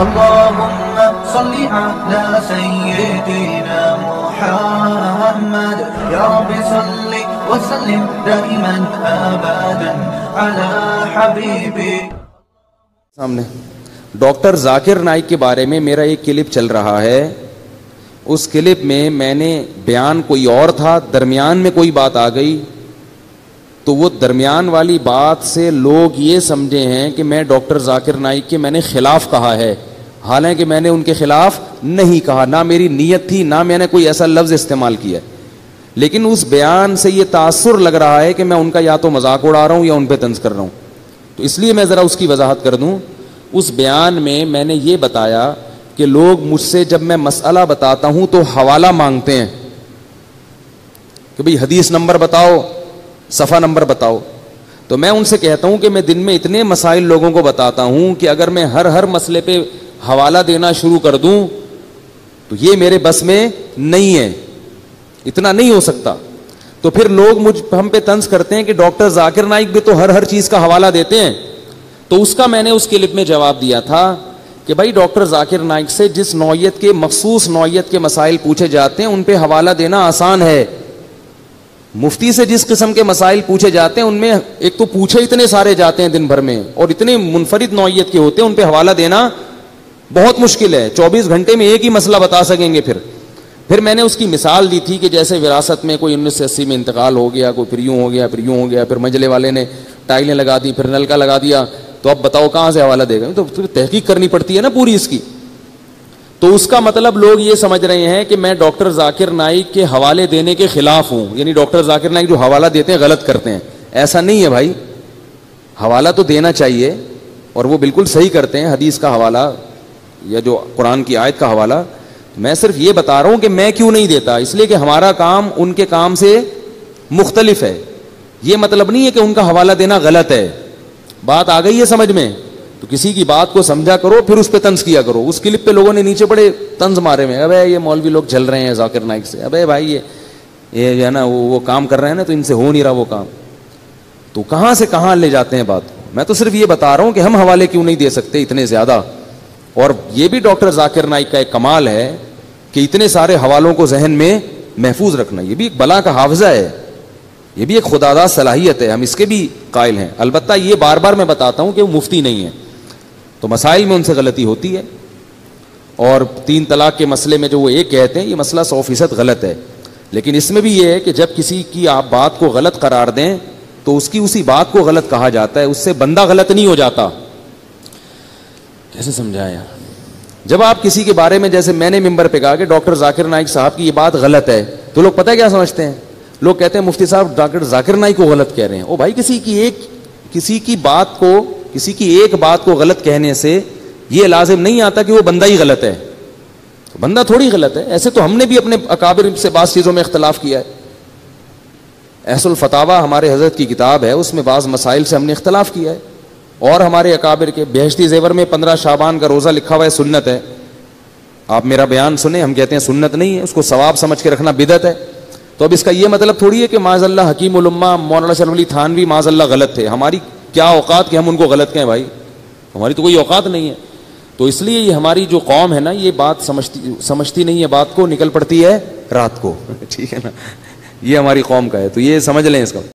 اللهم صل على سيدنا محمد يا رب صل وسلم دائما ابدا على حبيبي. سامنے ڈاکٹر ذاکر نائک کے بارے میں میرا ایک کلپ چل رہا ہے. اس کلپ میں نے بیان کوئی اور تھا, درمیان میں کوئی بات آ گئی, تو وہ درمیان والی بات سے لوگ یہ سمجھے ہیں کہ میں ڈاکٹر ذاکر نائک کے میں نے خلاف کہا ہے, حالانکہ میں نے ان کے خلاف نہیں کہا, نہ میری نیت تھی, نہ میں نے کوئی ایسا لفظ استعمال کیا. لیکن اس بیان سے یہ تاثر لگ رہا ہے کہ میں ان کا یا تو مذاق اڑا رہا ہوں یا ان پہ طنز کر رہا ہوں. تو اس لیے میں ذرا اس کی وضاحت کر دوں. اس بیان میں نے یہ بتایا کہ لوگ مجھ سے جب میں مسئلہ بتاتا ہوں تو حوالہ مانگتے ہیں کہ بھئی حدیث نمبر بتاؤ, صفحہ نمبر بتاؤ. تو میں ان سے کہتا ہوں کہ میں دن میں اتنے مسائل لوگوں کو بتاتا ہوں کہ اگر میں ہر مسئلے پہ حوالہ دینا شروع کر دوں تو یہ میرے بس میں نہیں ہے, اتنا نہیں ہو سکتا. تو پھر لوگ ہم پہ طنز کرتے ہیں کہ ڈاکٹر ذاکر نائک بھی تو ہر چیز کا حوالہ دیتے ہیں. تو اس کا میں نے اس کلپ میں جواب دیا تھا کہ بھائی ڈاکٹر ذاکر نائک سے جس نوعیت کے مخصوص نوعیت کے مسائل پوچھے جاتے ہیں ان پہ حوالہ دینا آسان ہے. مفتی سے جس قسم کے مسائل پوچھے جاتے ہیں ان میں ایک تو پوچھے اتنے سارے جاتے ہیں دن بھر میں, اور اتنے منفرد نوعیت کے ہوتے ہیں, ان پہ حوالہ دینا بہت مشکل ہے. 24 گھنٹے میں ایک ہی مسئلہ بتا سکیں گے. پھر میں نے اس کی مثال دی تھی کہ جیسے وراثت میں کوئی 1980 میں انتقال ہو گیا, کوئی پھر یوں ہو گیا, پھر یوں ہو گیا, پھر مجلے والے نے ٹائلیں لگا دی, پھر نلکا لگا دیا, تو اب بتاؤ کہاں سے حوالہ دے گا. تو تحقیق کرنی پڑتی ہے نا پوری اس کی. تو اس کا مطلب لوگ یہ سمجھ رہے ہیں کہ میں ڈاکٹر ذاکر نائک کے حوالے دینے کے خلاف ہوں, یعنی ڈاکٹر ذاکر نائک جو حوالہ دیتے ہیں غلط کرتے ہیں. ایسا نہیں ہے بھائی, حوالہ تو دینا چاہیے اور وہ بالکل صحیح کرتے ہیں, حدیث کا حوالہ یا جو قرآن کی آیت کا حوالہ. میں صرف یہ بتا رہا ہوں کہ میں کیوں نہیں دیتا, اس لیے کہ ہمارا کام ان کے کام سے مختلف ہے. یہ مطلب نہیں ہے کہ ان کا حوالہ دینا غلط ہے. بات آ گئی ہے سمجھ میں؟ تو کسی کی بات کو سمجھا کرو, پھر اس پہ طنز کیا کرو. اس کلپ پہ لوگوں نے نیچے بڑے طنز مارے ہوئے, ابے یہ مولوی لوگ چل رہے ہیں ذاکر نائک سے, ابے بھائی یہ جو ہے نا وہ کام کر رہے ہیں نا, تو ان سے ہو نہیں رہا وہ کام. تو کہاں سے کہاں لے جاتے ہیں بات. میں تو صرف یہ بتا رہا ہوں کہ ہم حوالے کیوں نہیں دے سکتے اتنے زیادہ. اور یہ بھی ڈاکٹر ذاکر نائک کا ایک کمال ہے کہ اتنے سارے حوالوں کو ذہن میں محفوظ رکھنا. یہ بھی ایک بلا کا حافظہ ہے, یہ بھی ایک خداداد صلاحیت ہے, ہم اس کے بھی قائل ہیں. البتہ یہ بار بار میں بتاتا ہوں کہ وہ مفتی نہیں ہے, تو مسائل میں ان سے غلطی ہوتی ہے. اور 3 طلاق کے مسئلے میں جو وہ ایک کہتے ہیں یہ مسئلہ 100% غلط ہے. لیکن اس میں بھی یہ ہے کہ جب کسی کی آپ بات کو غلط قرار دیں تو اس کی اسی بات کو غلط کہا جاتا ہے, اس سے بندہ غلط نہیں ہو جاتا. کیسے سمجھایا؟ جب آپ کسی کے بارے میں, جیسے میں نے ممبر پہ کہا کہ ڈاکٹر ذاکر نائک صاحب کی یہ بات غلط ہے, تو لوگ پتہ ہے کیا سمجھتے ہیں؟ لوگ کہتے ہیں مفتی صاحب ڈاکٹر ذاکر نائک کو غلط کہہ رہے ہیں. او بھائی, کسی کی ایک بات کو غلط کہنے سے یہ لازم نہیں آتا کہ وہ بندہ ہی غلط ہے. بندہ تھوڑی غلط ہے. ایسے تو ہم نے بھی اپنے اکابر سے بعض چیزوں میں اختلاف کیا ہے. احس الفتاوی ہمارے حضرت کی کتاب ہے, اس میں بعض مسائل سے ہم نے اختلاف کیا ہے. اور ہمارے اکابر کے بہشتی زیور میں 15 شعبان کا روزہ لکھا ہوا ہے, سنت ہے. آپ میرا بیان سنیں, ہم کہتے ہیں سنت نہیں ہے, اس کو ثواب سمجھ کے رکھنا بدعت ہے. تو اب اس کا یہ مطلب تھوڑی ہے کہ معاذ اللہ حکیم الامہ مولانا شرف علی تھانوی معاذ اللہ غلط تھے. ہماری کیا اوقات کہ ہم ان کو غلط کہیں بھائی, ہماری تو کوئی اوقات نہیں ہے. تو اس لیے یہ ہماری جو قوم ہے نا, یہ بات سمجھتی نہیں ہے, بات کو نکل پڑتی ہے رات کو. ٹھیک ہے نا, یہ ہماری قوم کا ہے, تو یہ سمجھ لیں اس کا.